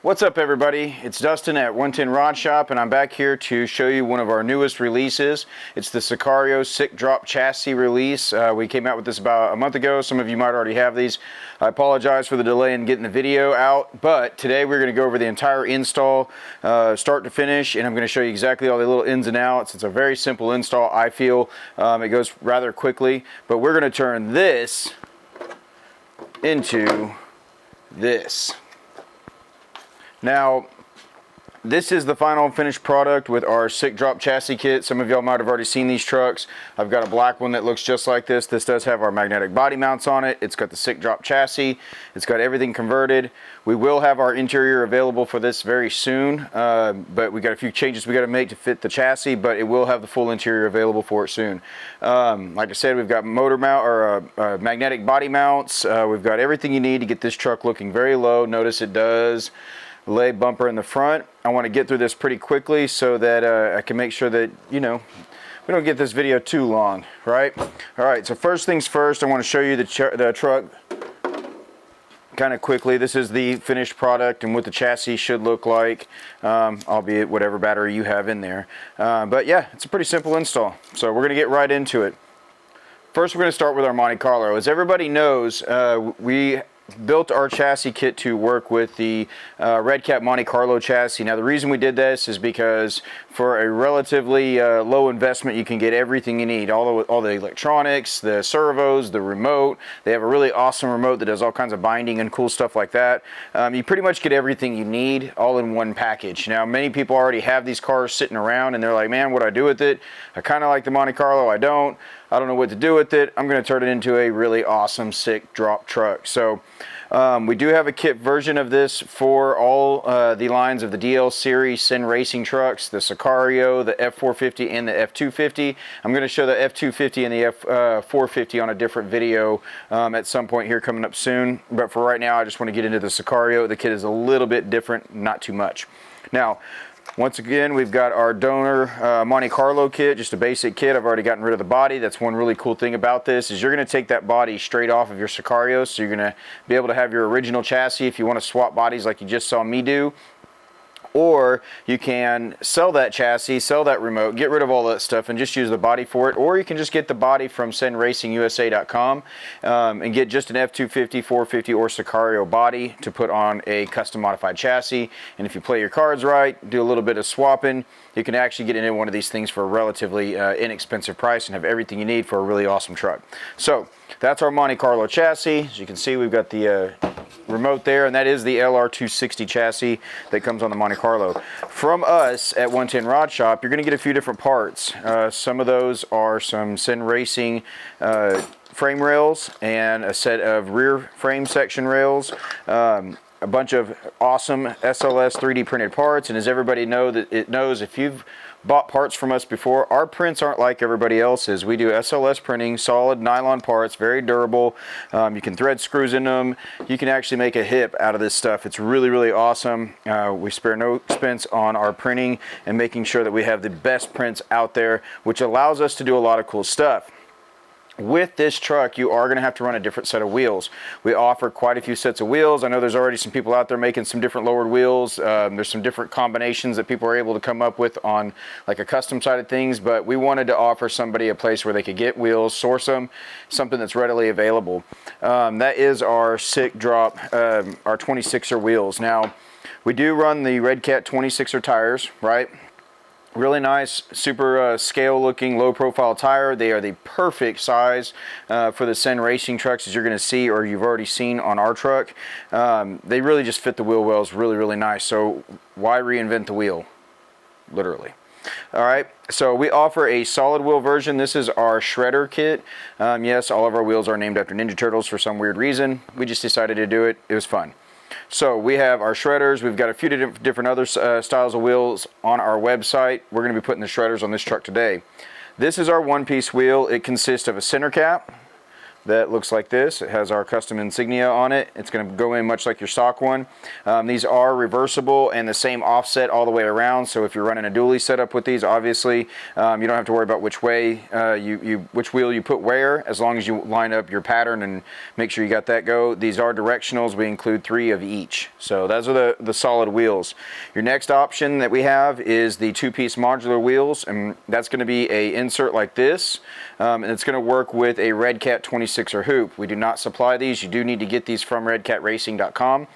What's up, everybody? It's Dustin at 110 Rod Shop, and I'm back here to show you one of our newest releases. It's the Sicario Sic-Drop Chassis release. We came out with this about a month ago. Some of you might already have these. I apologize for the delay in getting the video out, but today we're going to go over the entire install, start to finish, and I'm going to show you exactly all the little ins and outs. It's a very simple install, I feel. It goes rather quickly, but we're going to turn this into this. Now, this is the final finished product with our Sic-Drop Chassis kit. Some of y'all might have already seen these trucks. I've got a black one that looks just like this. This does have our magnetic body mounts on it. It's got the Sic-Drop Chassis. It's got everything converted. We will have our interior available for this very soon, but we got a few changes we got to make to fit the chassis, but it will have the full interior available for it soon. Like I said, we've got motor mount or magnetic body mounts. We've got everything you need to get this truck looking very low. Notice it does lay bumper in the front. I want to get through this pretty quickly so that I can make sure that, you know, we don't get this video too long, right? All right, so first things first, I want to show you the truck kind of quickly. This is the finished product and what the chassis should look like, albeit whatever battery you have in there. But yeah, it's a pretty simple install. So we're going to get right into it. First, we're going to start with our Monte Carlo. As everybody knows, we built our chassis kit to work with the Redcat Monte Carlo chassis. Now, the reason we did this is because for a relatively low investment, you can get everything you need. All the electronics, the servos, the remote. They have a really awesome remote that does all kinds of binding and cool stuff like that. You pretty much get everything you need all in one package. Now, many people already have these cars sitting around and they're like, man, what do I do with it? I kind of like the Monte Carlo. I don't know what to do with it. I'm going to turn it into a really awesome Sic-Drop truck. So we do have a kit version of this for all the lines of the DL series CEN Racing trucks, the Sicario, the F450, and the F250. I'm going to show the F250 and the F450 on a different video at some point here coming up soon. But for right now, I just want to get into the Sicario. The kit is a little bit different, not too much. Now, once again, we've got our donor Monte Carlo kit, just a basic kit. I've already gotten rid of the body. That's one really cool thing about this is you're going to take that body straight off of your Sicario, so you're going to be able to have your original chassis if you want to swap bodies like you just saw me do. Or you can sell that chassis, sell that remote, get rid of all that stuff and just use the body for it. Or you can just get the body from CENRacingUSA.com and get just an F250, 450, or Sicario body to put on a custom modified chassis. And if you play your cards right, do a little bit of swapping, you can actually get into one of these things for a relatively inexpensive price and have everything you need for a really awesome truck. So that's our Monte Carlo chassis. As you can see, we've got the remote there, and that is the LR260 chassis that comes on the Monte Carlo. From us at 110 Rod Shop, you're going to get a few different parts. Some of those are some CEN Racing frame rails and a set of rear frame section rails. A bunch of awesome SLS 3D printed parts, and as everybody knows, if you've bought parts from us before, our prints aren't like everybody else's. We do SLS printing, solid nylon parts, very durable. You can thread screws in them. You can actually make a hip out of this stuff. It's really, really awesome. We spare no expense on our printing and making sure that we have the best prints out there, which allows us to do a lot of cool stuff. With this truck, you are going to have to run a different set of wheels. We offer quite a few sets of wheels. I know there's already some people out there making some different lowered wheels. There's some different combinations that people are able to come up with on like a custom side of things, but we wanted to offer somebody a place where they could get wheels, source them, something that's readily available. That is our Sic-Drop, our 26er wheels. Now, we do run the Redcat 26er tires, right? Really nice, super scale looking, low profile tire. They are the perfect size for the CEN Racing trucks, as you're going to see or you've already seen on our truck. They really just fit the wheel wells really, really nice. So why reinvent the wheel? Literally. All right, so we offer a solid wheel version. This is our shredder kit. Yes, all of our wheels are named after Ninja Turtles for some weird reason. We just decided to do it. It was fun. So we have our shredders. We've got a few different other styles of wheels on our website. We're going to be putting the shredders on this truck today. This is our one-piece wheel. It consists of a center cap, that looks like this. It has our custom insignia on it. It's going to go in much like your stock one. These are reversible and the same offset all the way around, so if you're running a dually setup with these, obviously you don't have to worry about which way which wheel you put where, as long as you line up your pattern and make sure you got that go. These are directionals. We include 3 of each, so those are the solid wheels. Your next option that we have is the 2-piece modular wheels, and that's going to be a insert like this, and it's going to work with a Redcat 26er hoop. We do not supply these. You do need to get these from redcatracing.com,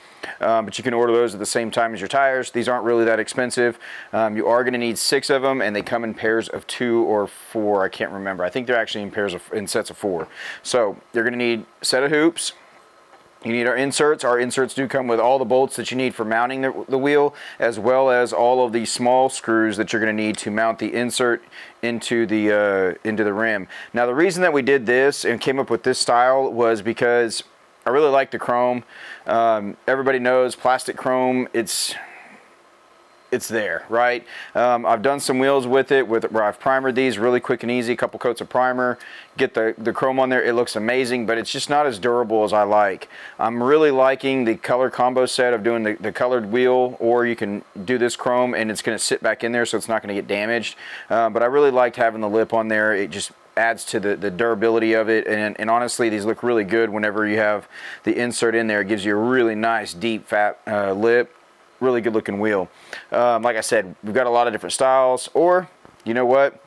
but you can order those at the same time as your tires. These aren't really that expensive. You are going to need 6 of them, and they come in pairs of 2 or 4. I can't remember. I think they're actually in sets of 4. So you're going to need a set of hoops. You need our inserts. Our inserts do come with all the bolts that you need for mounting the wheel, as well as all of the small screws that you're going to need to mount the insert into the rim. Now, the reason that we did this and came up with this style was because I really like the chrome. Everybody knows plastic chrome, it's there, right? I've done some wheels with it where I've primered these really quick and easy, a couple coats of primer, get the chrome on there. It looks amazing, but it's just not as durable as I like. I'm really liking the color combo set of doing the colored wheel, or you can do this chrome and it's going to sit back in there, so it's not going to get damaged. But I really liked having the lip on there. It just adds to the durability of it, and honestly, these look really good whenever you have the insert in there. It gives you a really nice deep fat lip. Really good looking wheel. Like I said, we've got a lot of different styles, or you know what,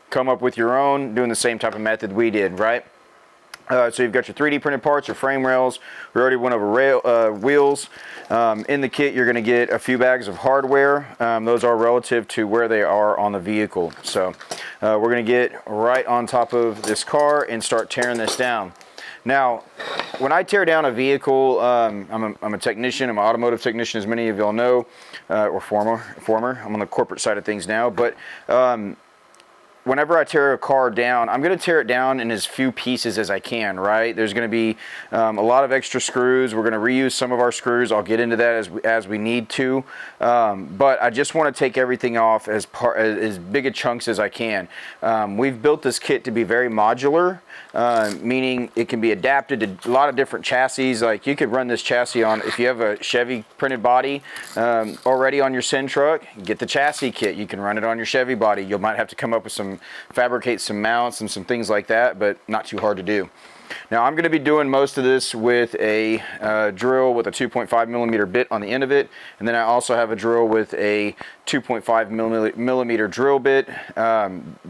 come up with your own doing the same type of method we did, right? So you've got your 3D printed parts, your frame rails. We already went over wheels. In the kit, you're going to get a few bags of hardware. Those are relative to where they are on the vehicle. So we're going to get right on top of this car and start tearing this down. Now, when I tear down a vehicle, I'm a technician. I'm an automotive technician, as many of y'all know, or former. I'm on the corporate side of things now. But whenever I tear a car down, I'm going to tear it down in as few pieces as I can, right? There's going to be a lot of extra screws. We're going to reuse some of our screws. I'll get into that as we need to. But I just want to take everything off as big a chunks as I can. We've built this kit to be very modular, meaning it can be adapted to a lot of different chassis. Like you could run this chassis on, if you have a Chevy printed body already on your CEN truck, get the chassis kit. You can run it on your Chevy body. You might have to come up with fabricate some mounts and some things like that, but not too hard to do. Now I'm going to be doing most of this with a drill with a 2.5 millimeter bit on the end of it, and then I also have a drill with a 2.5 millimeter drill bit.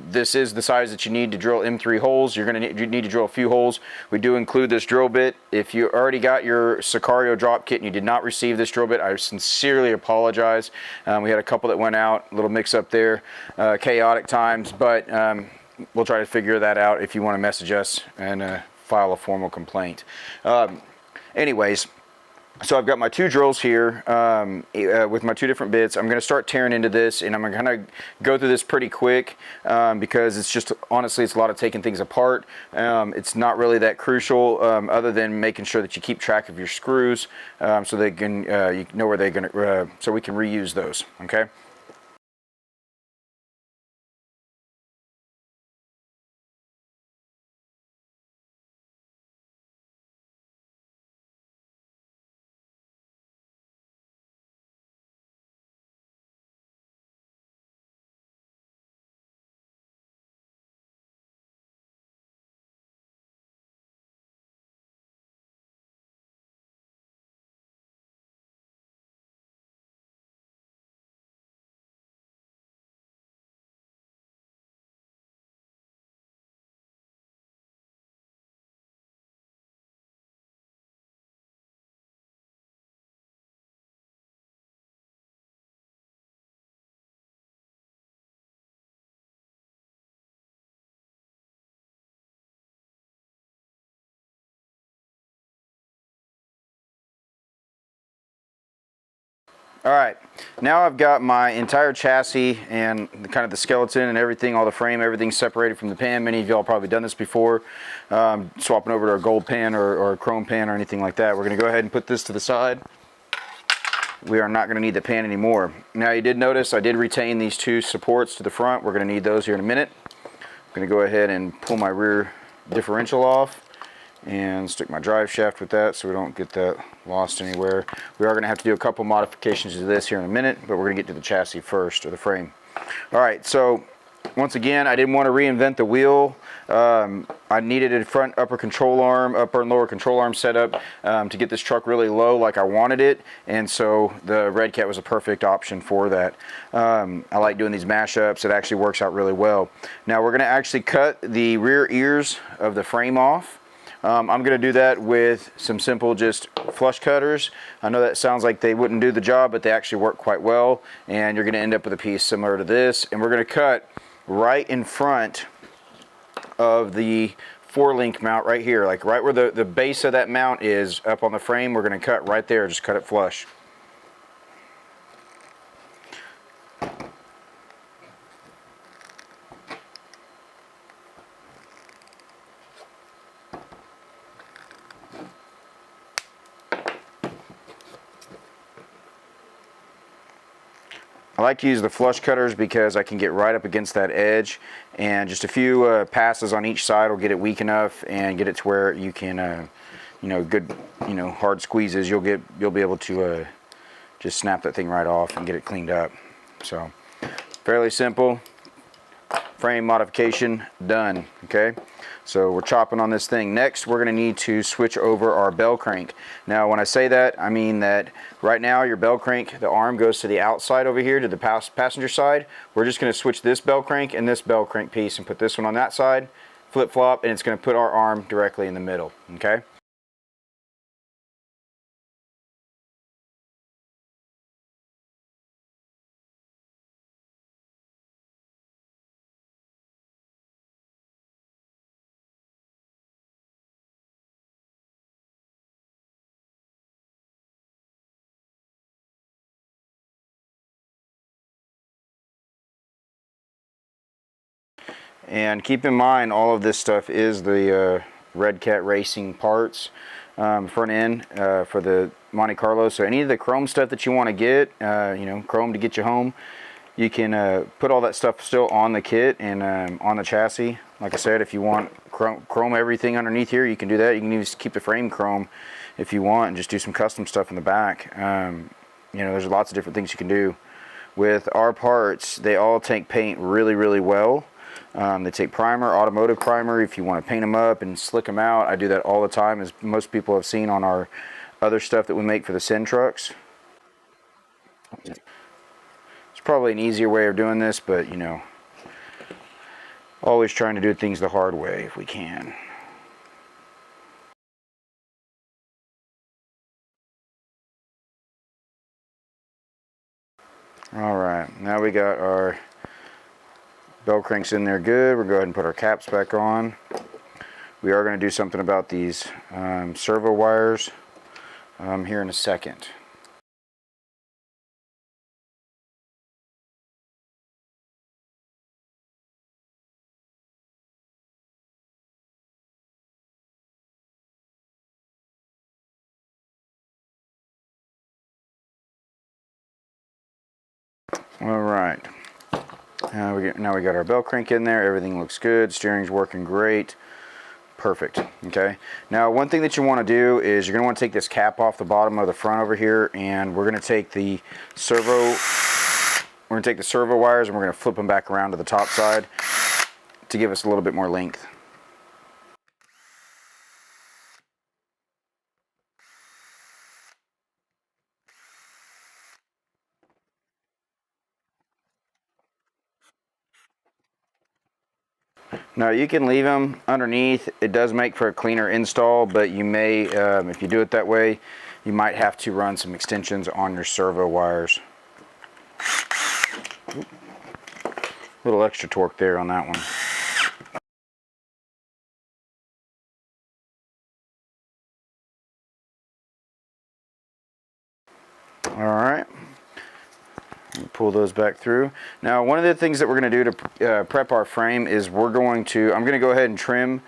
This is the size that you need to drill M3 holes. You need to drill a few holes. We do include this drill bit. If you already got your Sicario drop kit and you did not receive this drill bit, I sincerely apologize. We had a couple that went out, a little mix up there, chaotic times, but we'll try to figure that out if you want to message us and file a formal complaint. Anyways, so I've got my 2 drills here with my 2 different bits. I'm going to start tearing into this, and I'm going to go through this pretty quick because it's just, honestly, it's a lot of taking things apart. It's not really that crucial other than making sure that you keep track of your screws so they can, you know where they're going to, so we can reuse those, okay? All right, now I've got my entire chassis and kind of the skeleton and everything, all the frame, everything separated from the pan. Many of y'all probably done this before, swapping over to a gold pan or a chrome pan or anything like that. We're gonna go ahead and put this to the side. We are not gonna need the pan anymore. Now you did notice I did retain these 2 supports to the front. We're gonna need those here in a minute. I'm gonna go ahead and pull my rear differential off. and stick my drive shaft with that so we don't get that lost anywhere. We are going to have to do a couple modifications to this here in a minute, but we're going to get to the chassis first, or the frame. All right, so once again, I didn't want to reinvent the wheel. I needed a front upper control arm, upper and lower control arm setup to get this truck really low like I wanted it, and so the Redcat was a perfect option for that. I like doing these mashups. It actually works out really well. Now we're going to actually cut the rear ears of the frame off. I'm going to do that with some simple just flush cutters. I know that sounds like they wouldn't do the job, but they actually work quite well, and you're going to end up with a piece similar to this. And we're going to cut right in front of the 4-link mount right here, like right where the base of that mount is up on the frame. We're going to cut right there, just cut it flush. I like to use the flush cutters because I can get right up against that edge, and just a few passes on each side will get it weak enough and get it to where you can, you know, good, you know, hard squeezes. You'll be able to just snap that thing right off and get it cleaned up. So fairly simple. Frame modification done. Okay, so we're chopping on this thing. Next, we're going to need to switch over our bell crank. Now, when I say that, I mean that right now your bell crank, the arm goes to the outside over here to the passenger side. We're just going to switch this bell crank and this bell crank piece and put this one on that side, flip flop, and it's going to put our arm directly in the middle. Okay. And keep in mind, all of this stuff is the Redcat Racing parts, front end for the Monte Carlo. So any of the chrome stuff that you want to get, you know, chrome to get you home, you can put all that stuff still on the kit and on the chassis. Like I said, if you want chrome everything underneath here, you can do that. You can even keep the frame chrome if you want and just do some custom stuff in the back. You know, there's lots of different things you can do. With our parts, they all take paint really, really well. They take primer, automotive primer, if you want to paint them up and slick them out. I do that all the time, as most people have seen on our other stuff that we make for the CEN trucks. It's probably an easier way of doing this, but you know, always trying to do things the hard way if we can. Alright, now we got our bell cranks in there good. We'll go ahead and put our caps back on. We are going to do something about these servo wires here in a second. Alright. Now we got our bell crank in there. Everything looks good. Steering's working great. Perfect. Okay. Now, one thing that you want to do is you're going to want to take this cap off the bottom of the front over here, and we're going to take the servo. We're going to take the servo wires and we're going to flip them back around to the top side to give us a little bit more length. Now you can leave them underneath. It does make for a cleaner install, but you may, if you do it that way, you might have to run some extensions on your servo wires. Oop. A little extra torque there on that one. All right. Pull those back through. Now, one of the things that we're going to do to prep our frame is I'm going to go ahead and trim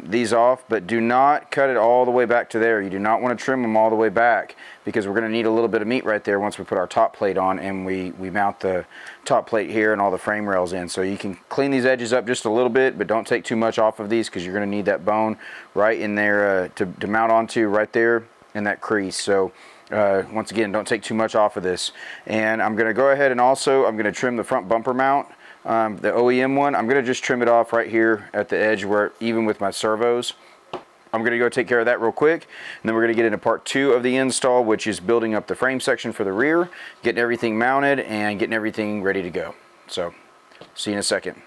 these off, but do not cut it all the way back to there. You do not want to trim them all the way back, because we're going to need a little bit of meat right there once we put our top plate on and we mount the top plate here and all the frame rails in. So you can clean these edges up just a little bit, but don't take too much off of these, because you're going to need that bone right in there to mount onto, right there in that crease. So once again, don't take too much off of this. And I'm going to go ahead and also I'm going to trim the front bumper mount. The OEM one, I'm going to just trim it off right here at the edge, where even with my servos. I'm going to go take care of that real quick, and then we're going to get into part 2 of the install, which is building up the frame section for the rear, getting everything mounted, and getting everything ready to go. So, see you in a second.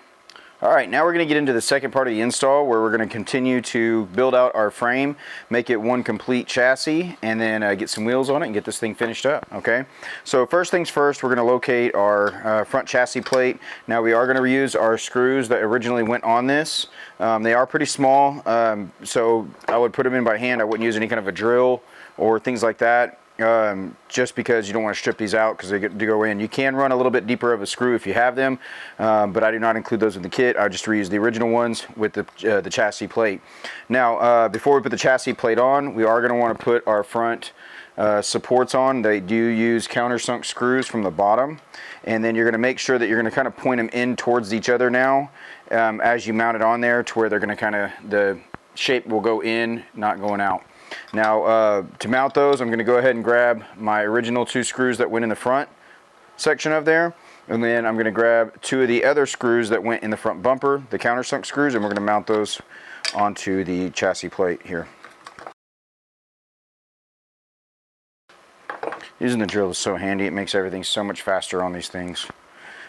Alright, now we're going to get into the second part of the install, where we're going to continue to build out our frame, make it one complete chassis, and then get some wheels on it and get this thing finished up. Okay, so first things first, we're going to locate our front chassis plate. Now we are going to reuse our screws that originally went on this. They are pretty small, so I would put them in by hand. I wouldn't use any kind of a drill or things like that. Just because you don't want to strip these out because they get to go in. You can run a little bit deeper of a screw if you have them, but I do not include those in the kit. I just reuse the original ones with the chassis plate. Now, before we put the chassis plate on, we are going to want to put our front supports on. They do use countersunk screws from the bottom, and then you're going to make sure that you're going to kind of point them in towards each other now as you mount it on there, to where they're going to kind of, the shape will go in, not going out. Now, to mount those, I'm going to go ahead and grab my original 2 screws that went in the front section of there, and then I'm going to grab 2 of the other screws that went in the front bumper, the countersunk screws, and we're going to mount those onto the chassis plate here. Using the drill is so handy. It makes everything so much faster on these things.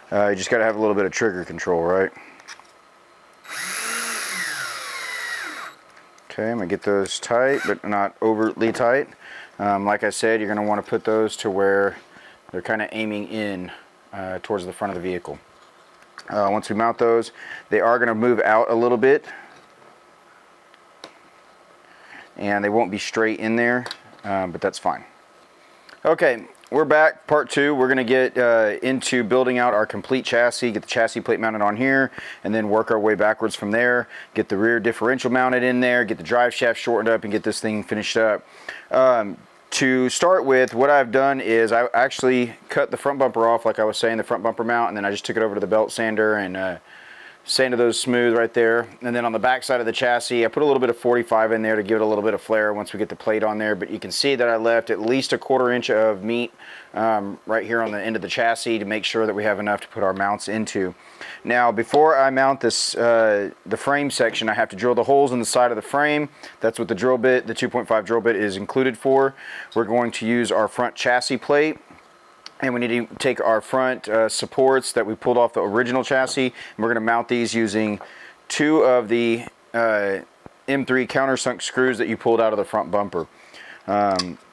You just got to have a little bit of trigger control, right? Okay, I'm going to get those tight, but not overtly tight. Like I said, you're going to want to put those to where they're kind of aiming in towards the front of the vehicle. Once we mount those, they are going to move out a little bit, and they won't be straight in there, but that's fine. Okay, we're back, part 2. We're going to get into building out our complete chassis, get the chassis plate mounted on here, and then work our way backwards from there, get the rear differential mounted in there, get the drive shaft shortened up, and get this thing finished up. To start with, what I've done is I actually cut the front bumper off, like I was saying, the front bumper mount, and then I just took it over to the belt sander and sanded those smooth right there. And then on the back side of the chassis, I put a little bit of 45 in there to give it a little bit of flair once we get the plate on there. But you can see that I left at least a 1/4 inch of meat right here on the end of the chassis to make sure that we have enough to put our mounts into. Now, before I mount this, the frame section, I have to drill the holes in the side of the frame. That's what the drill bit, the 2.5 drill bit, is included for. We're going to use our front chassis plate, and we need to take our front supports that we pulled off the original chassis, and we're going to mount these using 2 of the M3 countersunk screws that you pulled out of the front bumper.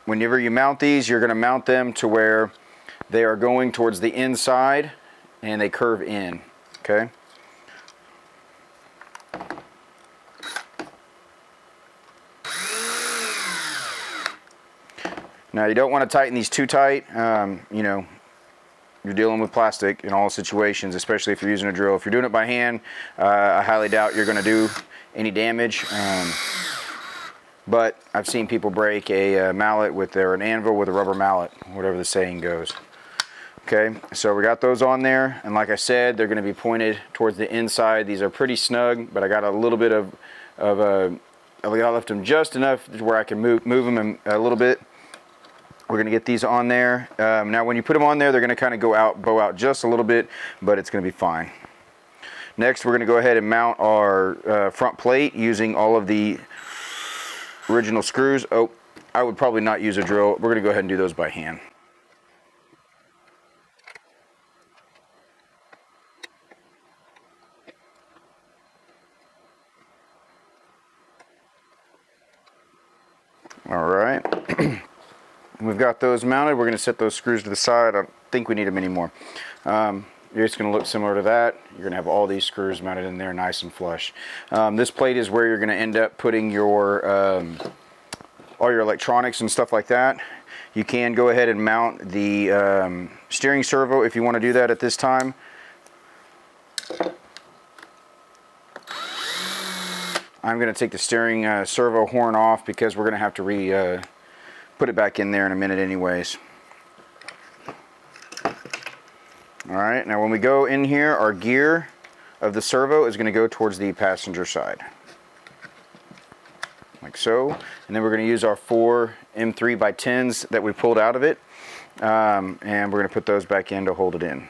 Whenever you mount these, you're going to mount them to where they are going towards the inside and they curve in. Okay. Now, you don't want to tighten these too tight. You know, you're dealing with plastic in all situations, especially if you're using a drill. If you're doing it by hand, I highly doubt you're going to do any damage. But I've seen people break a mallet or an anvil with a rubber mallet, whatever the saying goes. Okay, so we got those on there, and like I said, they're going to be pointed towards the inside. These are pretty snug, but I got a little bit I left them just enough to where I can move them a little bit. We're going to get these on there. Now, when you put them on there, they're going to kind of bow out just a little bit, but it's going to be fine. Next, we're going to go ahead and mount our front plate using all of the original screws. Oh, I would probably not use a drill. We're going to go ahead and do those by hand. All right. We've got those mounted. We're going to set those screws to the side. I don't think we need them anymore. It's going to look similar to that. You're going to have all these screws mounted in there nice and flush. This plate is where you're going to end up putting your all your electronics and stuff like that. You can go ahead and mount the steering servo if you want to do that at this time. I'm going to take the steering servo horn off because we're going to have to put it back in there in a minute anyways. Alright, now when we go in here, our gear of the servo is going to go towards the passenger side. Like so. And then we're going to use our 4 M3x10s that we pulled out of it. And we're going to put those back in to hold it in.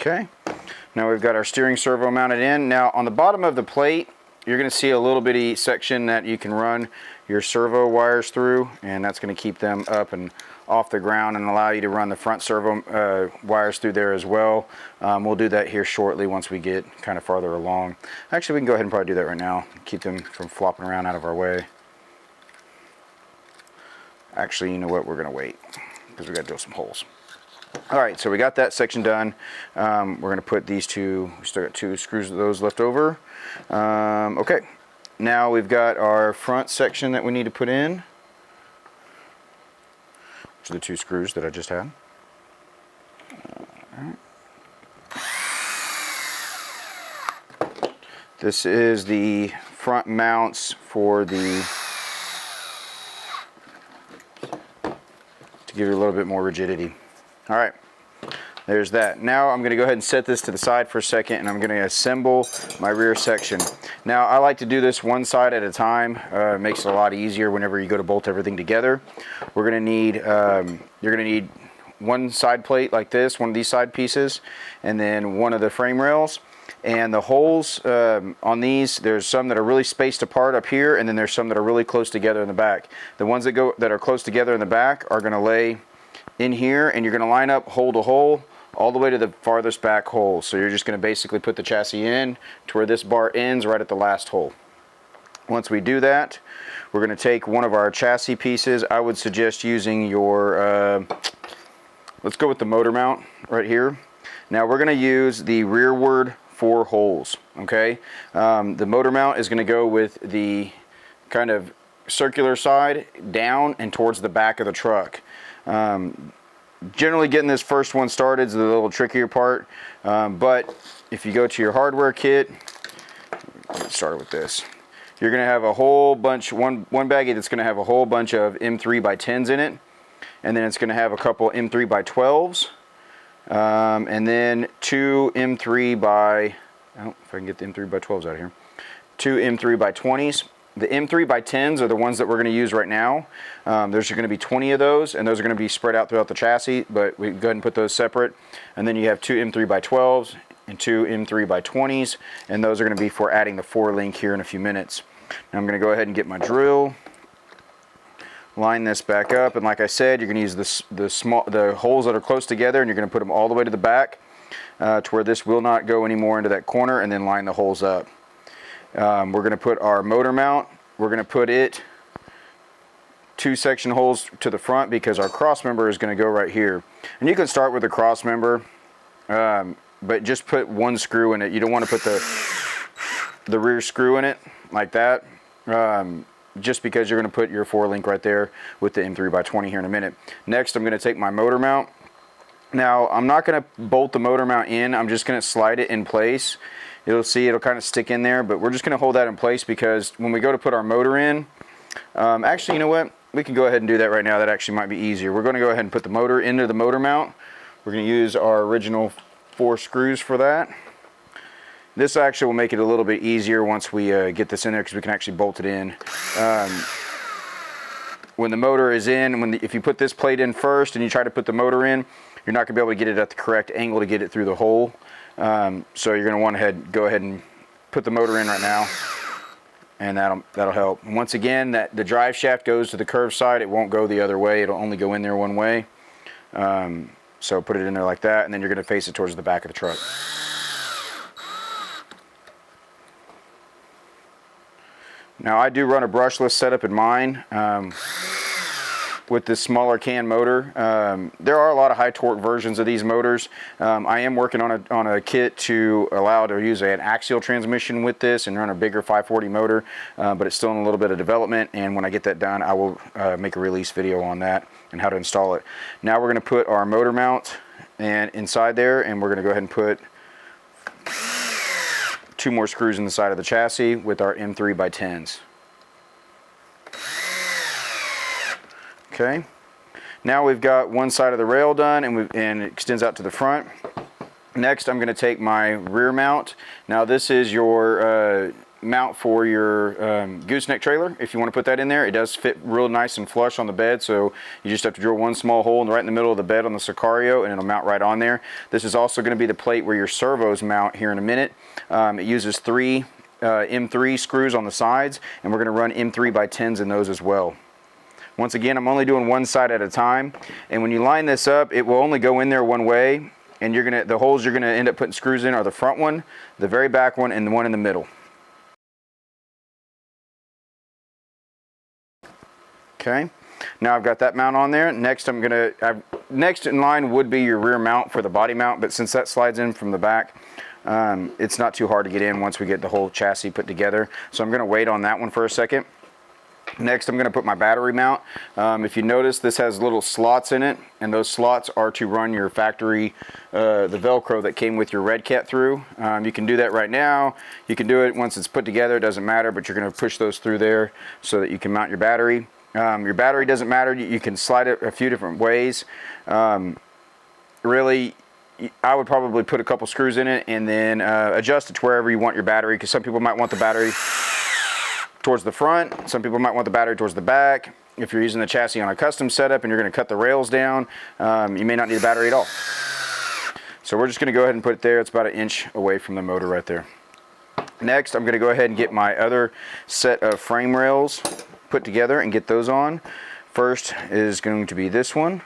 Okay, now we've got our steering servo mounted in. Now on the bottom of the plate, you're going to see a little bitty section that you can run your servo wires through, and that's going to keep them up and off the ground and allow you to run the front servo wires through there as well. We'll do that here shortly once we get kind of farther along. Actually, we can go ahead and probably do that right now. Keep them from flopping around out of our way. Actually, you know what? We're going to wait because we got to drill some holes. Alright, so we got that section done. We're going to put these two, we still got 2 screws of those left over. Okay, now we've got our front section that we need to put in, which are the 2 screws that I just had. This is the front mounts for the, to give you a little bit more rigidity. All right, there's that. Now I'm going to go ahead and set this to the side for a second, and I'm going to assemble my rear section. Now I like to do this one side at a time. It makes it a lot easier whenever you go to bolt everything together. We're going to need, you're going to need one side plate like this, one of these side pieces, and then one of the frame rails. And the holes on these, there's some that are really spaced apart up here, and then there's some that are really close together in the back. The ones that are close together in the back are going to lay in here, and you're going to line up hole to hole all the way to the farthest back hole. So you're just going to basically put the chassis in to where this bar ends right at the last hole. Once we do that, we're going to take one of our chassis pieces. I would suggest using your, let's go with the motor mount right here. Now we're going to use the rearward 4 holes, okay? The motor mount is going to go with the kind of circular side down and towards the back of the truck. Generally getting this first one started is the little trickier part, but if you go to your hardware kit, let's start with this. You're going to have a whole bunch, one baggie that's going to have a whole bunch of M3x10s in it, and then it's going to have a couple M3x12s, and then 2 M3x, oh, if I can get the M3x12s out of here, 2 M3x20s. The M3x10s are the ones that we're going to use right now. There's going to be 20 of those, and those are going to be spread out throughout the chassis, but we go ahead and put those separate. And then you have 2 M3x12s and 2 M3x20s, and those are going to be for adding the 4-link here in a few minutes. Now I'm going to go ahead and get my drill, line this back up, and like I said, you're going to use the holes that are close together, and you're going to put them all the way to the back to where this will not go anymore into that corner, and then line the holes up. We're going to put our motor mount, we're going to put it 2 section holes to the front because our cross member is going to go right here. And you can start with the cross member, but just put 1 screw in it. You don't want to put the rear screw in it like that, just because you're going to put your 4-link right there with the M3x20 here in a minute. Next, I'm going to take my motor mount. Now, I'm not going to bolt the motor mount in, I'm just going to slide it in place. You'll see it'll kind of stick in there, but we're just going to hold that in place because when we go to put our motor in, actually, you know what? We can go ahead and do that right now. That actually might be easier. We're going to go ahead and put the motor into the motor mount. We're going to use our original 4 screws for that. This actually will make it a little bit easier once we get this in there because we can actually bolt it in. When the motor is in, if you put this plate in first and you try to put the motor in, you're not going to be able to get it at the correct angle to get it through the hole. So you're going to want to go ahead and put the motor in right now, and that'll help. And once again, the drive shaft goes to the curved side. It won't go the other way. It'll only go in there one way. So put it in there like that, and then you're going to face it towards the back of the truck. Now I do run a brushless setup in mine. with this smaller can motor. There are a lot of high torque versions of these motors. I am working on a kit to allow to use an axial transmission with this and run a bigger 540 motor, but it's still in a little bit of development, and when I get that done, I will make a release video on that and how to install it. Now we're going to put our motor mount and inside there, and we're going to go ahead and put 2 more screws in the side of the chassis with our M3x10s. Okay, now we've got one side of the rail done, and it extends out to the front. Next, I'm going to take my rear mount. Now this is your mount for your gooseneck trailer. If you want to put that in there, it does fit real nice and flush on the bed, so you just have to drill one small hole right in the middle of the bed on the Sicario, and it'll mount right on there. This is also going to be the plate where your servos mount here in a minute. It uses 3 M3 screws on the sides, and we're going to run M3x10s in those as well. Once again, I'm only doing one side at a time, and when you line this up, it will only go in there one way, and the holes you're gonna end up putting screws in are the front one, the very back one, and the one in the middle. Okay, now I've got that mount on there. Next next in line would be your rear mount for the body mount, but since that slides in from the back, it's not too hard to get in once we get the whole chassis put together. So I'm gonna wait on that one for a second. Next, I'm going to put my battery mount. If you notice, this has little slots in it, and those slots are to run your factory, the Velcro that came with your Redcat through. You can do that right now. You can do it once it's put together, it doesn't matter, but you're going to push those through there so that you can mount your battery. Your battery doesn't matter. You can slide it a few different ways. Really, I would probably put a couple screws in it and then adjust it to wherever you want your battery, because some people might want the battery towards the front, some people might want the battery towards the back. If you're using the chassis on a custom setup and you're going to cut the rails down, you may not need a battery at all. So we're just going to go ahead and put it there. It's about 1 inch away from the motor right there. Next, I'm going to go ahead and get my other set of frame rails put together and get those on. First is going to be this one.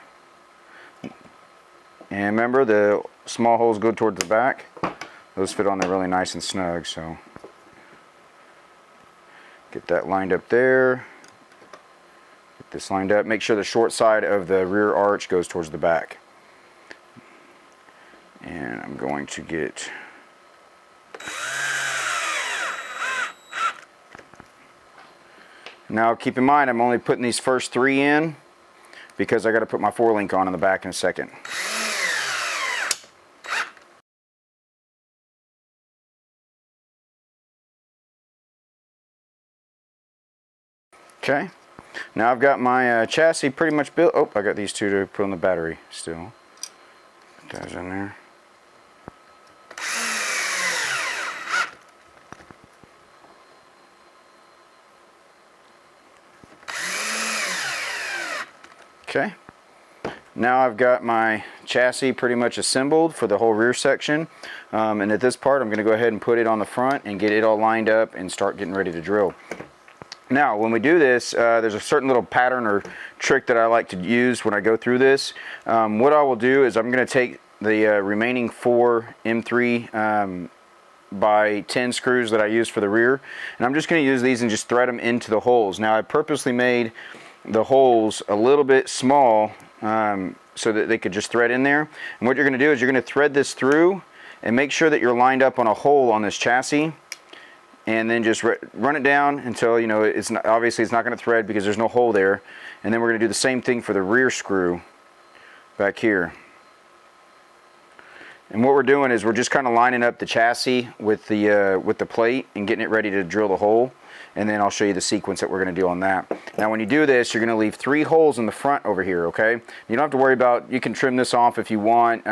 And remember, the small holes go towards the back. Those fit on there really nice and snug, so get that lined up there. Get this lined up. Make sure the short side of the rear arch goes towards the back. And I'm going to get now, keep in mind, I'm only putting these first 3 in because I got to put my 4-link on in the back in a second. Okay, now I've got my chassis pretty much built. Oh, I got these 2 to put on the battery still. Put those in there. Okay, now I've got my chassis pretty much assembled for the whole rear section, and at this part I'm going to go ahead and put it on the front and get it all lined up and start getting ready to drill. Now, when we do this, there's a certain little pattern or trick that I like to use when I go through this. What I will do is I'm going to take the remaining 4 M3 by 10 screws that I used for the rear, and I'm just going to use these and just thread them into the holes. Now, I purposely made the holes a little bit small so that they could just thread in there. And what you're going to do is you're going to thread this through and make sure that you're lined up on a hole on this chassis, and then just run it down until, you know, it's not, obviously it's not going to thread because there's no hole there. And then we're going to do the same thing for the rear screw back here. And what we're doing is we're just kind of lining up the chassis with the plate and getting it ready to drill the hole. And then I'll show you the sequence that we're going to do on that. Now, when you do this, you're going to leave 3 holes in the front over here, okay? You don't have to worry about, you can trim this off if you want.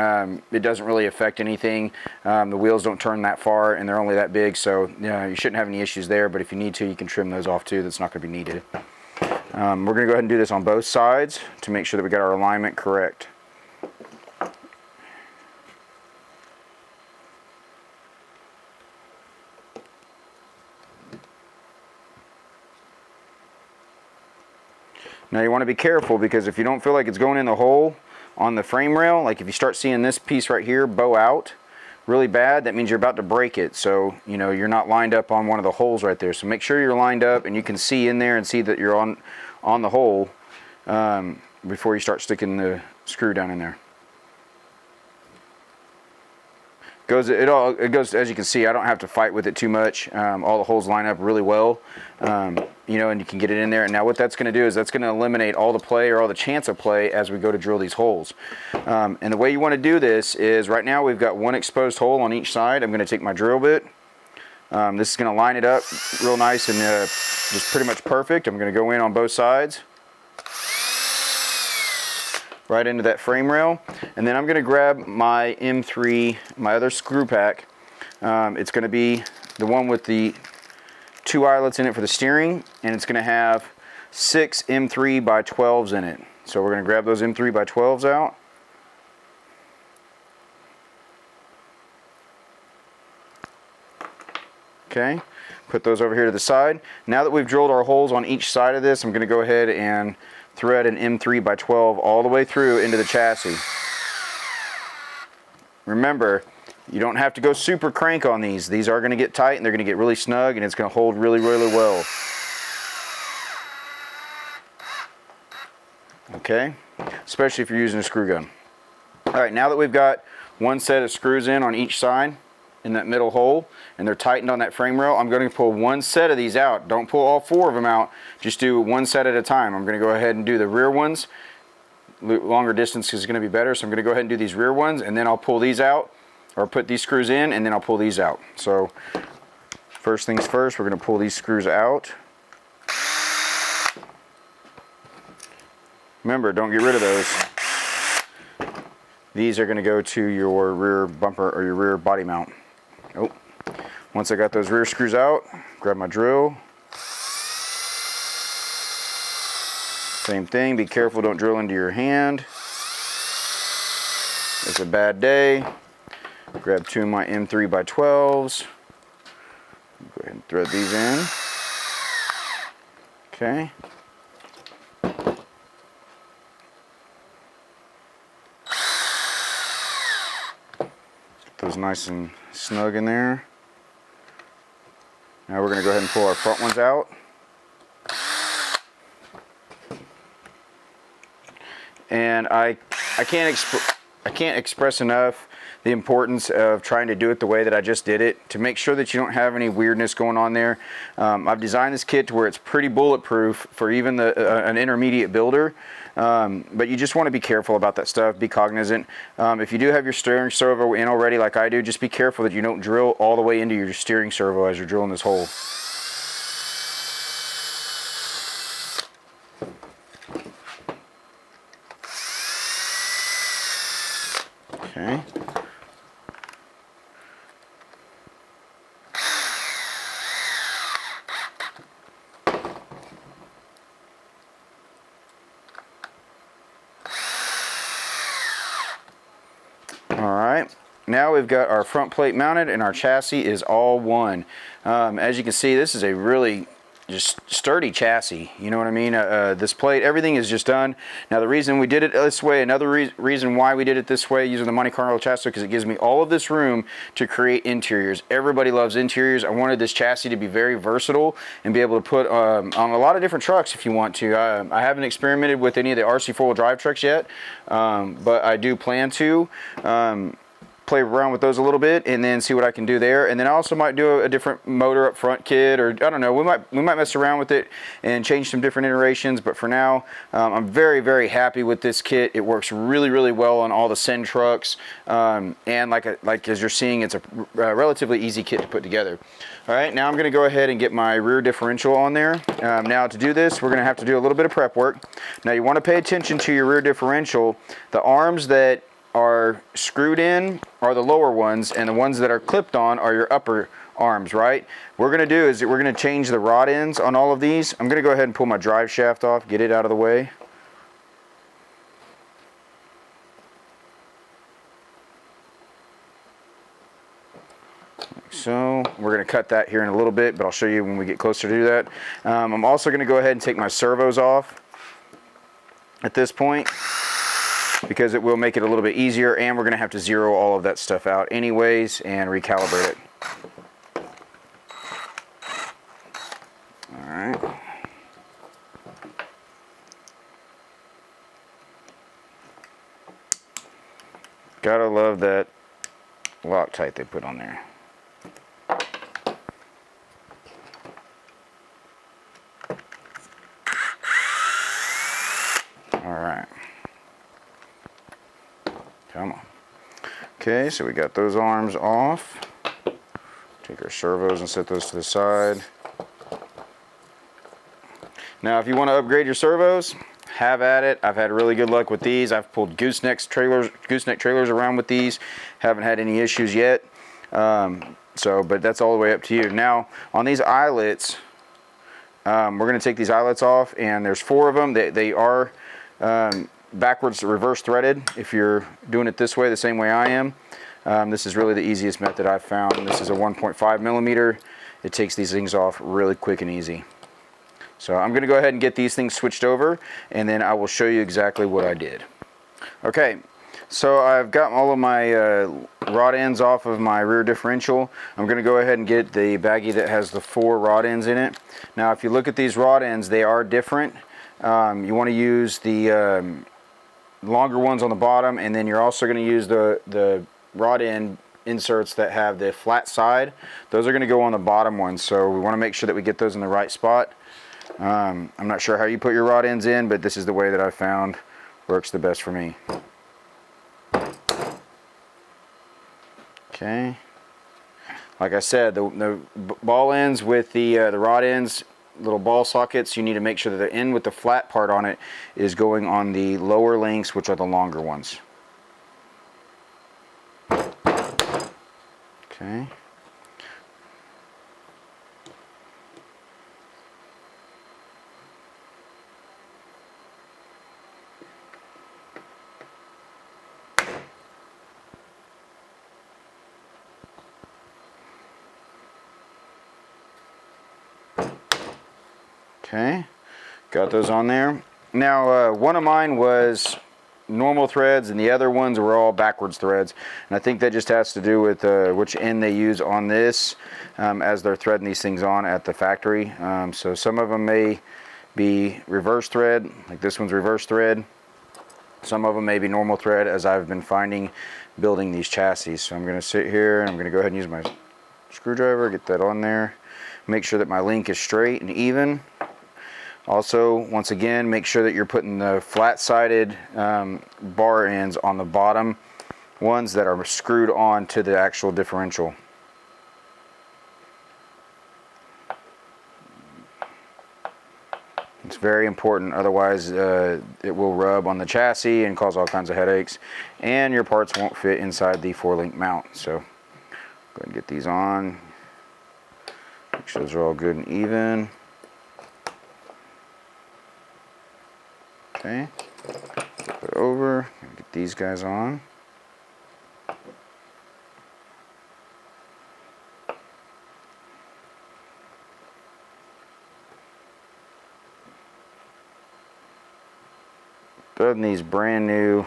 It doesn't really affect anything. The wheels don't turn that far, and they're only that big, so you shouldn't have any issues there. But if you need to, you can trim those off too. That's not going to be needed. We're going to go ahead and do this on both sides to make sure that we got our alignment correct. Now you want to be careful, because if you don't feel like it's going in the hole on the frame rail, like if you start seeing this piece right here bow out really bad, that means you're about to break it. So, you know, you're not lined up on one of the holes right there. So make sure you're lined up and you can see in there and see that you're on the hole before you start sticking the screw down in there. It goes, as you can see, I don't have to fight with it too much. All the holes line up really well, you know, and you can get it in there. And now what that's going to do is that's going to eliminate all the play or all the chance of play as we go to drill these holes. And the way you want to do this is, right now we've got one exposed hole on each side. I'm going to take my drill bit. This is going to line it up real nice and just pretty much perfect. I'm going to go in on both sides, right into that frame rail, and then I'm going to grab my M3, my other screw pack. It's going to be the one with the 2 eyelets in it for the steering, and it's going to have 6 M3 by 12s in it. So we're going to grab those M3 by 12s out. Okay, put those over here to the side. Now that we've drilled our holes on each side of this, I'm going to go ahead and thread an M3 by 12 all the way through into the chassis. Remember, you don't have to go super crank on these. These are going to get tight and they're going to get really snug, and it's going to hold really, really well. Okay, especially if you're using a screw gun. All right, now that we've got one set of screws in on each side in that middle hole, and they're tightened on that frame rail, I'm going to pull one set of these out. Don't pull all 4 of them out, just do one set at a time. I'm going to go ahead and do the rear ones. Longer distance is going to be better, so I'm going to go ahead and do these rear ones, and then I'll pull these out, or put these screws in, and then I'll pull these out. So first things first, we're going to pull these screws out. Remember, don't get rid of those. These are going to go to your rear bumper or your rear body mount. Oh. Once I got those rear screws out, grab my drill. Same thing, be careful, don't drill into your hand. It's a bad day. Grab 2 of my M3 by 12s. Go ahead and thread these in. Okay. Get those nice and snug in there. Now we're going to go ahead and pull our front ones out. And I can't express enough the importance of trying to do it the way that I just did it, to make sure that you don't have any weirdness going on there. I've designed this kit to where it's pretty bulletproof for even an intermediate builder. But you just want to be careful about that stuff, be cognizant. If you do have your steering servo in already like I do, just be careful that you don't drill all the way into your steering servo as you're drilling this hole. Okay. Alright, now we've got our front plate mounted and our chassis is all one. As you can see, this is a really just sturdy chassis, you know what I mean? This plate, everything is just done. Now the reason we did it this way, another reason why we did it this way using the Monte Carlo chassis, because it gives me all of this room to create interiors. Everybody loves interiors. I wanted this chassis to be very versatile and be able to put on a lot of different trucks if you want to. I haven't experimented with any of the RC 4-wheel drive trucks yet, but I do plan to. Play around with those a little bit and then see what I can do there. And then I also might do a different motor up front kit, or I don't know, we might mess around with it and change some different iterations. But for now, I'm very, very happy with this kit. It works really, really well on all the CEN trucks, and like as you're seeing, it's a relatively easy kit to put together. All right, now I'm going to go ahead and get my rear differential on there. Now to do this, we're going to have to do a little bit of prep work. Now you want to pay attention to your rear differential. The arms that are screwed in are the lower ones, and the ones that are clipped on are your upper arms, right? What we're going to do is we're going to change the rod ends on all of these. I'm going to go ahead and pull my drive shaft off, get it out of the way. Like so. We're going to cut that here in a little bit, but I'll show you when we get closer to do that. I'm also going to go ahead and take my servos off at this point, because it will make it a little bit easier, and we're going to have to zero all of that stuff out anyways and recalibrate it. Alright. Gotta love that Loctite they put on there. Alright. Come on. Okay, so we got those arms off. Take our servos and set those to the side. Now if you want to upgrade your servos, have at it. I've had really good luck with these. I've pulled gooseneck trailers around with these. Haven't had any issues yet. But that's all the way up to you. Now on these eyelets, we're going to take these eyelets off, and there's 4 of them. They are backwards reverse threaded if you're doing it this way, the same way I am. This is really the easiest method I've found. This is a 1.5 millimeter. It takes these things off really quick and easy. So I'm going to go ahead and get these things switched over, and then I will show you exactly what I did. Okay, so I've got all of my rod ends off of my rear differential. I'm going to go ahead and get the baggie that has the 4 rod ends in it. Now if you look at these rod ends, they are different. You want to use the longer ones on the bottom, and then you're also going to use the rod end inserts that have the flat side. Those are going to go on the bottom ones, so we want to make sure that we get those in the right spot. I'm not sure how you put your rod ends in, but this is the way that I found works the best for me. Okay, like I said, the ball ends with the rod ends, little ball sockets, you need to make sure that the end with the flat part on it is going on the lower links, which are the longer ones. Okay. Okay, got those on there. Now one of mine was normal threads and the other ones were all backwards threads, and I think that just has to do with which end they use on this as they're threading these things on at the factory. So some of them may be reverse thread, like this one's reverse thread. Some of them may be normal thread, as I've been finding building these chassis. So I'm going to sit here and I'm going to go ahead and use my screwdriver, get that on there, make sure that my link is straight and even. Also, once again, make sure that you're putting the flat-sided bar ends on the bottom ones that are screwed on to the actual differential. It's very important, otherwise it will rub on the chassis and cause all kinds of headaches, and your parts won't fit inside the 4-link mount. So go ahead and get these on. Make sure those are all good and even. Okay, flip it over, get these guys on. Building these brand new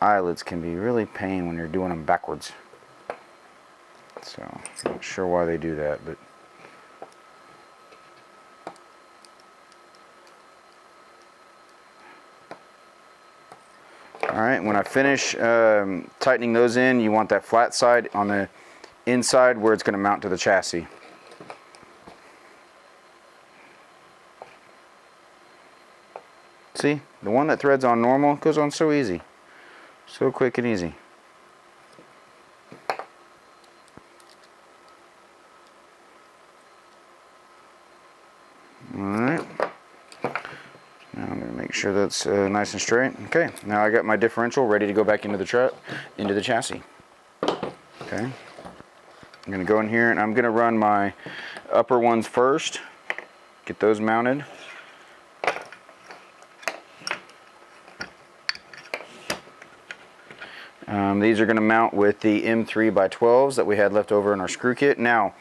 eyelets can be really a pain when you're doing them backwards. So, I'm not sure why they do that, but alright, when I finish tightening those in, you want that flat side on the inside where it's going to mount to the chassis. See, the one that threads on normal goes on so easy. So quick and easy. Alright. Now I'm going to make sure that's nice and straight. Okay, now I got my differential ready to go back into the chassis. Okay, I'm going to go in here and I'm going to run my upper ones first. Get those mounted. These are going to mount with the M3x12s that we had left over in our screw kit. Now,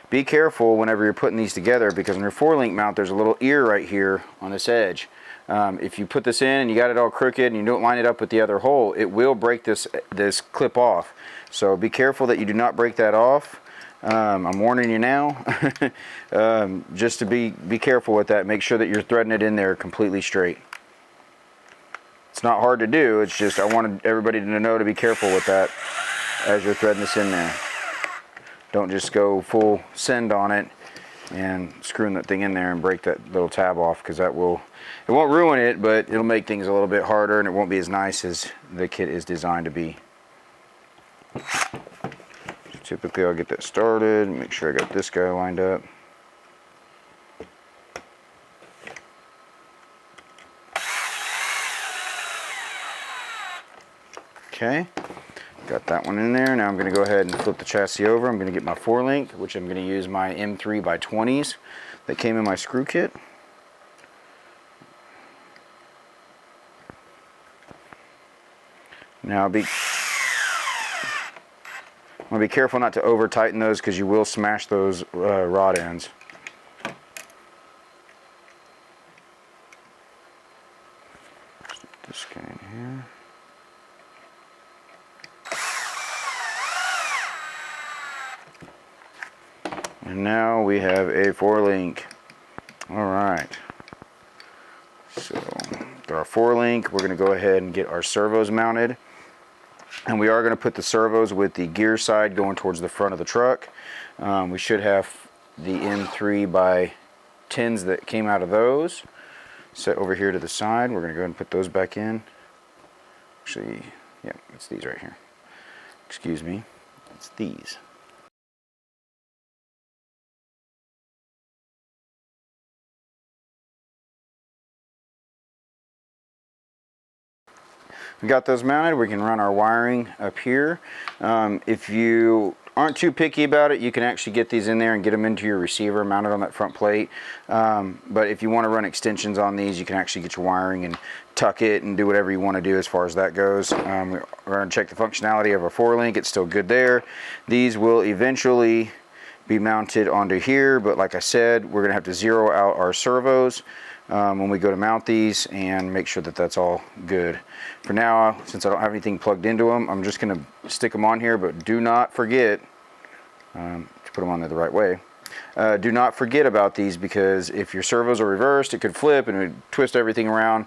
be careful whenever you're putting these together, because on your 4-link mount there's a little ear right here on this edge. If you put this in and you got it all crooked and you don't line it up with the other hole, it will break this clip off. So be careful that you do not break that off. I'm warning you now. Just to be careful with that. Make sure that you're threading it in there completely straight. It's not hard to do, it's just I wanted everybody to know to be careful with that as you're threading this in there. Don't just go full send on it and screwing that thing in there and break that little tab off, because it won't ruin it, but it'll make things a little bit harder and it won't be as nice as the kit is designed to be. So typically I'll get that started, make sure I got this guy lined up. Okay, got that one in there. Now I'm going to go ahead and flip the chassis over. I'm going to get my 4-link, which I'm going to use my M3x20s that came in my screw kit. Now I'm going to be careful not to over tighten those, because you will smash those rod ends. Stick this guy in here. And now we have a 4-link. Alright. So, with our 4-link, we're going to go ahead and get our servos mounted. And we are going to put the servos with the gear side going towards the front of the truck. We should have the M3x10s that came out of those set over here to the side. We're going to go ahead and put those back in. Actually, yeah, it's these right here. Excuse me. It's these. We got those mounted. We can run our wiring up here. If you aren't too picky about it, you can actually get these in there and get them into your receiver mounted on that front plate. But if you want to run extensions on these, you can actually get your wiring and tuck it and do whatever you want to do as far as that goes. We're going to check the functionality of our 4-link. It's still good there. These will eventually be mounted onto here, but like I said, we're going to have to zero out our servos when we go to mount these and make sure that that's all good. For now, since I don't have anything plugged into them, I'm just going to stick them on here, but do not forget to put them on there the right way. Do not forget about these, because if your servos are reversed, it could flip and it would twist everything around.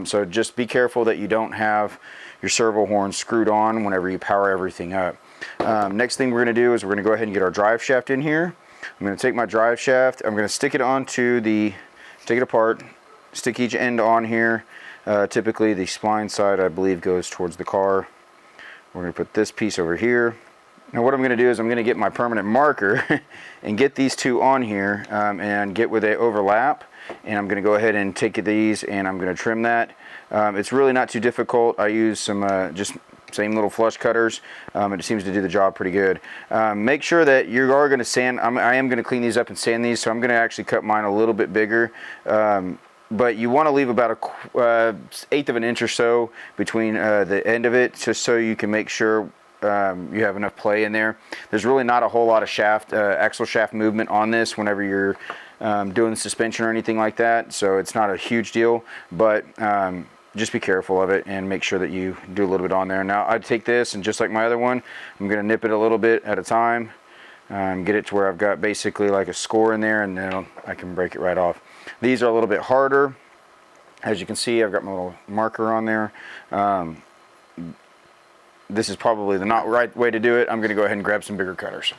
So just be careful that you don't have your servo horn screwed on whenever you power everything up. Next thing we're going to do is we're going to go ahead and get our drive shaft in here. I'm going to take my drive shaft, I'm going to stick it onto the, take it apart, stick each end on here. Typically the spline side, I believe, goes towards the car. We're going to put this piece over here. Now what I'm going to do is I'm going to get my permanent marker and get these two on here and get where they overlap. And I'm going to go ahead and take these and I'm going to trim that. It's really not too difficult. I use some just same little flush cutters. It seems to do the job pretty good. Make sure that you are going to sand. I am going to clean these up and sand these, so I'm going to actually cut mine a little bit bigger. But you want to leave about a 1/8 of an inch or so between the end of it, just so you can make sure you have enough play in there. There's really not a whole lot of shaft, axle shaft movement on this whenever you're doing the suspension or anything like that, so it's not a huge deal, but just be careful of it and make sure that you do a little bit on there. Now I take this, and just like my other one, I'm going to nip it a little bit at a time, get it to where I've got basically like a score in there, and then I can break it right off. These are a little bit harder. As you can see, I've got my little marker on there. This is probably the not right way to do it. I'm going to go ahead and grab some bigger cutters.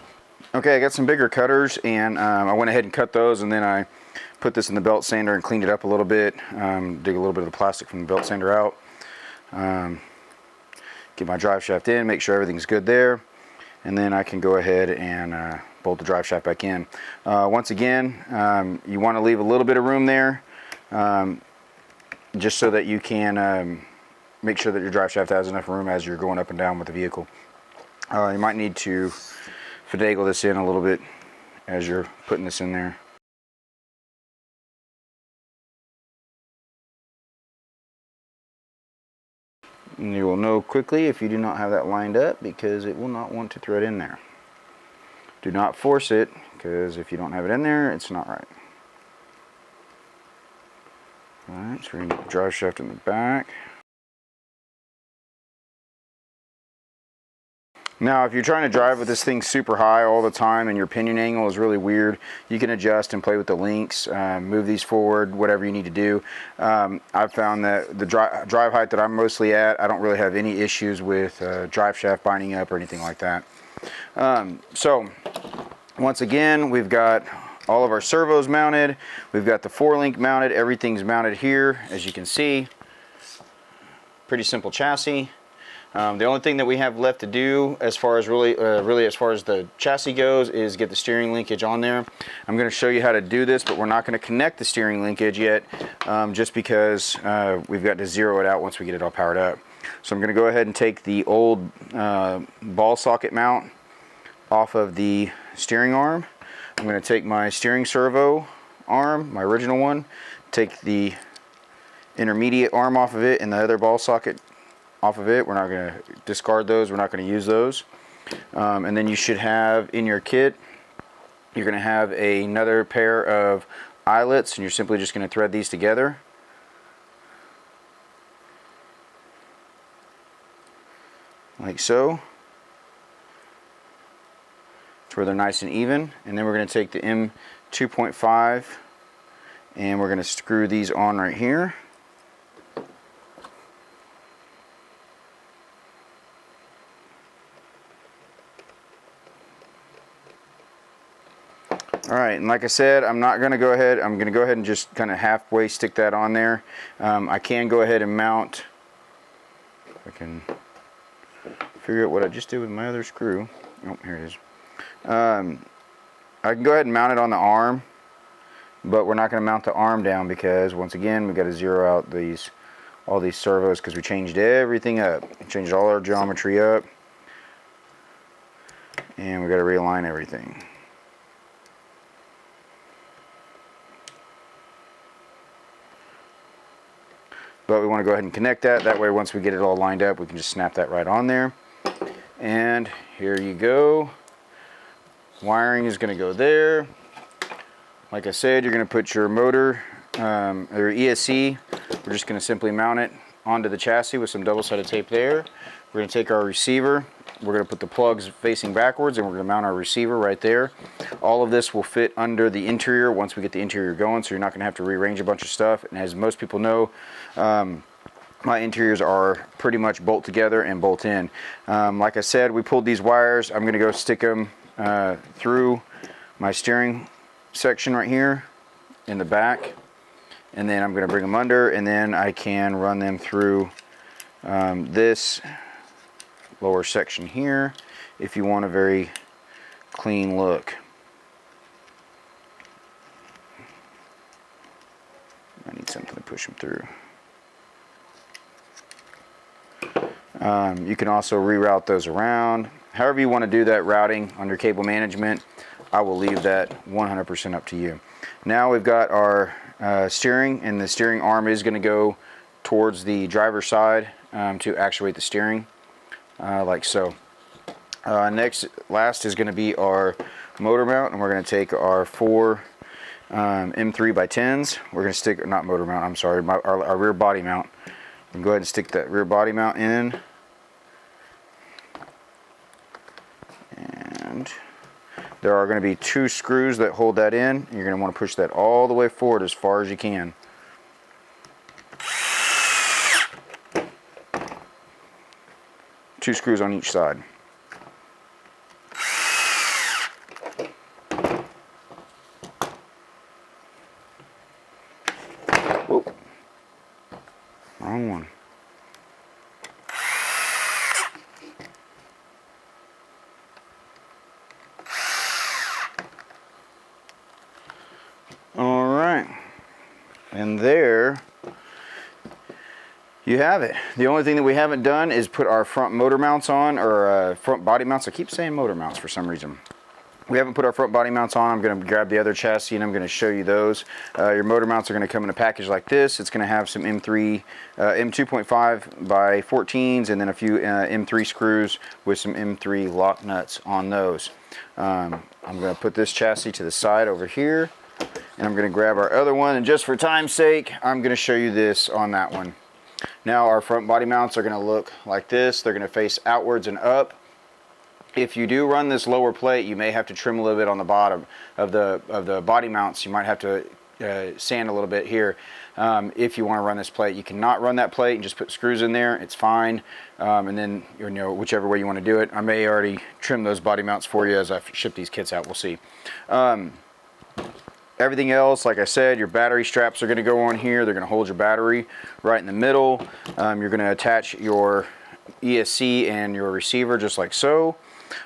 Okay, I got some bigger cutters, and I went ahead and cut those, and then I put this in the belt sander and cleaned it up a little bit. Dig a little bit of the plastic from the belt sander out. Get my drive shaft in, make sure everything's good there, and then I can go ahead and bolt the drive shaft back in. Once again, you want to leave a little bit of room there, just so that you can make sure that your drive shaft has enough room as you're going up and down with the vehicle. You might need to finagle this in a little bit as you're putting this in there. And you will know quickly if you do not have that lined up, because it will not want to thread in there. Do not force it, because if you don't have it in there, it's not right. Alright, so we're going to get the drive shaft in the back. Now, if you're trying to drive with this thing super high all the time and your pinion angle is really weird, you can adjust and play with the links, move these forward, whatever you need to do. I've found that the drive height that I'm mostly at, I don't really have any issues with drive shaft binding up or anything like that. So, once again, we've got all of our servos mounted. We've got the 4-link mounted. Everything's mounted here, as you can see. Pretty simple chassis. The only thing that we have left to do as far as really as far as the chassis goes is get the steering linkage on there. I'm going to show you how to do this, but we're not going to connect the steering linkage yet, just because we've got to zero it out once we get it all powered up. So I'm going to go ahead and take the old ball socket mount off of the steering arm. I'm going to take my steering servo arm, my original one, take the intermediate arm off of it and the other ball socket off of it. We're not going to discard those. We're not going to use those. And then you should have in your kit, you're going to have another pair of eyelets, and you're simply just going to thread these together. Like so. To where they're nice and even. And then we're going to take the M2.5 and we're going to screw these on right here. Alright, and like I said, I'm not going to go ahead, I'm going to go ahead and just kind of halfway stick that on there. I can go ahead and mount, if I can figure out what I just did with my other screw. Oh, here it is. I can go ahead and mount it on the arm, but we're not going to mount the arm down because, once again, we've got to zero out all these servos because we changed everything up. We changed all our geometry up, and we've got to realign everything. But we want to go ahead and connect that. That way, once we get it all lined up, we can just snap that right on there. And here you go. Wiring is going to go there. Like I said, you're going to put your motor, or ESC. We're just going to simply mount it onto the chassis with some double-sided tape there. We're going to take our receiver. We're going to put the plugs facing backwards, and we're going to mount our receiver right there. All of this will fit under the interior once we get the interior going, so you're not going to have to rearrange a bunch of stuff. And as most people know, my interiors are pretty much bolt together and bolt in. Like I said, we pulled these wires. I'm going to go stick them through my steering section right here in the back, and then I'm going to bring them under, and then I can run them through this lower section here if you want a very clean look. I need something to push them through. You can also reroute those around. However you want to do that routing on your cable management, I will leave that 100% up to you. Now we've got our steering, and the steering arm is going to go towards the driver's side to actuate the steering, like so. Last is going to be our motor mount, and we're going to take our 4 M3x10s. We're going to stick, not motor mount, I'm sorry, our rear body mount. We can go ahead and stick that rear body mount in. And there are going to be 2 screws that hold that in. You're going to want to push that all the way forward as far as you can. Two screws on each side. Whoop. Wrong one. All right, and there you have it. The only thing that we haven't done is put our front motor mounts on, or front body mounts. I keep saying motor mounts for some reason. We haven't put our front body mounts on. I'm going to grab the other chassis and I'm going to show you those. Your motor mounts are going to come in a package like this. It's going to have some M2.5 by 14s and then a few M3 screws with some M3 lock nuts on those. I'm going to put this chassis to the side over here, and I'm going to grab our other one, and just for time's sake, I'm going to show you this on that one. Now our front body mounts are going to look like this. They're going to face outwards and up. If you do run this lower plate, you may have to trim a little bit on the bottom of the body mounts. You might have to sand a little bit here if you want to run this plate. You cannot run that plate and just put screws in there. It's fine. And then, you know, whichever way you want to do it. I may already trim those body mounts for you as I ship these kits out. We'll see. Everything else, like I said, your battery straps are going to go on here. They're going to hold your battery right in the middle. You're going to attach your ESC and your receiver just like so.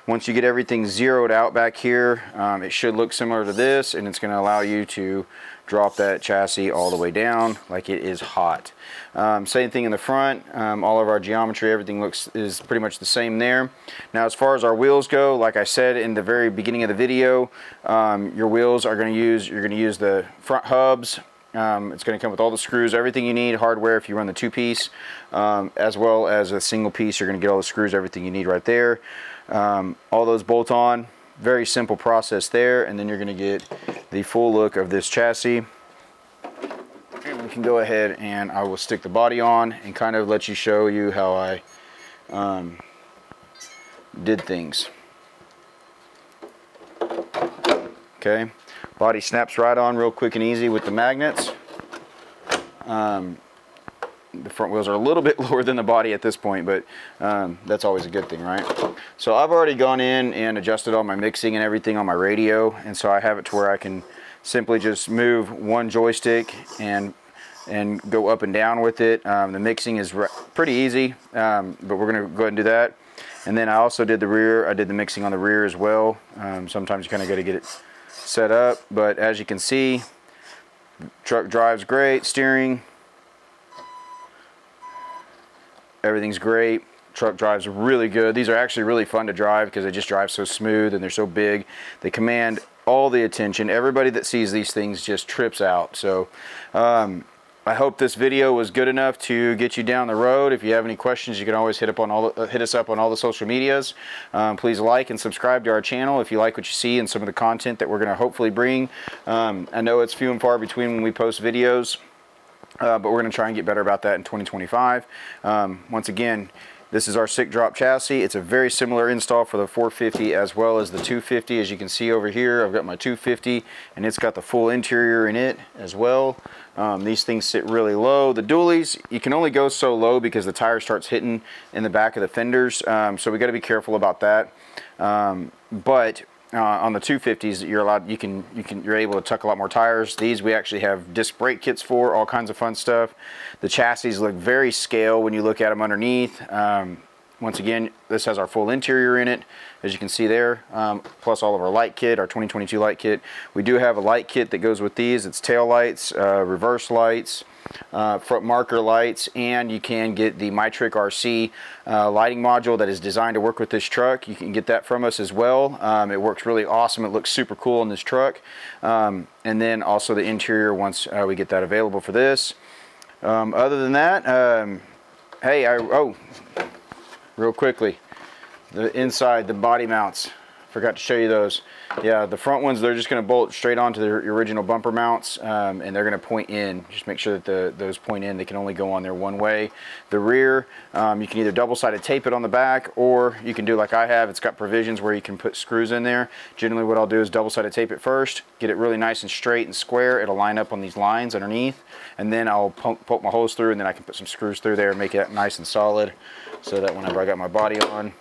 Once you get everything zeroed out back here, it should look similar to this, and it's going to allow you to drop that chassis all the way down like it is hot. Same thing in the front. All of our geometry, everything is pretty much the same there. Now, as far as our wheels go, like I said in the very beginning of the video, your wheels are going to use the front hubs. It's going to come with all the screws, everything you need, hardware if you run the two-piece, as well as a single piece. You're going to get all the screws, everything you need right there. All those bolt on. Very simple process there, and then you're going to get the full look of this chassis. And we can go ahead and I will stick the body on and kind of let you show you how I did things. Okay, body snaps right on real quick and easy with the magnets. The front wheels are a little bit lower than the body at this point, but that's always a good thing, right? So I've already gone in and adjusted all my mixing and everything on my radio, and so I have it to where I can simply just move one joystick and go up and down with it. The mixing is pretty easy, but we're going to go ahead and do that. And then I also did the rear. I did the mixing on the rear as well. Sometimes you kind of got to get it set up, but as you can see, truck drives great. Steering, everything's great. Truck drives really good. These are actually really fun to drive because they just drive so smooth and they're so big. They command all the attention. Everybody that sees these things just trips out. So I hope this video was good enough to get you down the road. If you have any questions, you can always hit us up on all the social medias. Please like and subscribe to our channel if you like what you see and some of the content that we're going to hopefully bring. I know it's few and far between when we post videos. But we're going to try and get better about that in 2025. Once again, this is our Sic-Drop chassis. It's a very similar install for the 450 as well as the 250. As you can see over here, I've got my 250 and it's got the full interior in it as well. These things sit really low. The dualies, you can only go so low because the tire starts hitting in the back of the fenders. So we got to be careful about that. But on the 250s, you're able to tuck a lot more tires. These we actually have disc brake kits for, all kinds of fun stuff. The chassis look very scale when you look at them underneath. Once again, this has our full interior in it, as you can see there, plus all of our light kit, our 2022 light kit. We do have a light kit that goes with these. It's tail lights, reverse lights, front marker lights, and you can get the MyTrick RC lighting module that is designed to work with this truck. You can get that from us as well. It works really awesome. It looks super cool in this truck. And then also the interior once we get that available for this. Other than that, hey, real quickly, the inside, the body mounts, forgot to show you those. Yeah, the front ones, they're just going to bolt straight onto the original bumper mounts, and they're going to point in. Just make sure that those point in. They can only go on there one way. The rear, you can either double-sided tape it on the back, or you can do like I have. It's got provisions where you can put screws in there. Generally what I'll do is double-sided tape it first, get it really nice and straight and square. It'll line up on these lines underneath, and then I'll poke my holes through, and then I can put some screws through there and make it nice and solid, so that whenever I got my body on,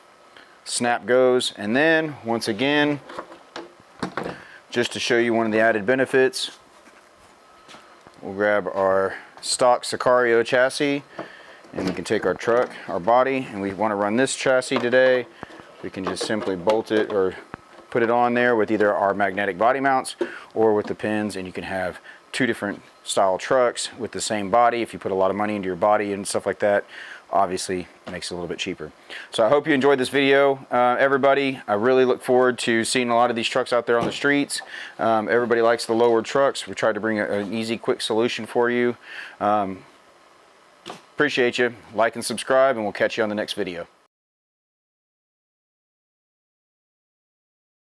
snap goes. And then once again, just to show you one of the added benefits, we'll grab our stock Sicario chassis, and we can take our truck, our body, and we want to run this chassis today. We can just simply bolt it or put it on there with either our magnetic body mounts or with the pins, and you can have two different style trucks with the same body. If you put a lot of money into your body and stuff like that, obviously it makes it a little bit cheaper. So I hope you enjoyed this video, everybody. I really look forward to seeing a lot of these trucks out there on the streets. Everybody likes the lower trucks. We tried to bring an easy, quick solution for you. Appreciate you. Like and subscribe, and we'll catch you on the next video.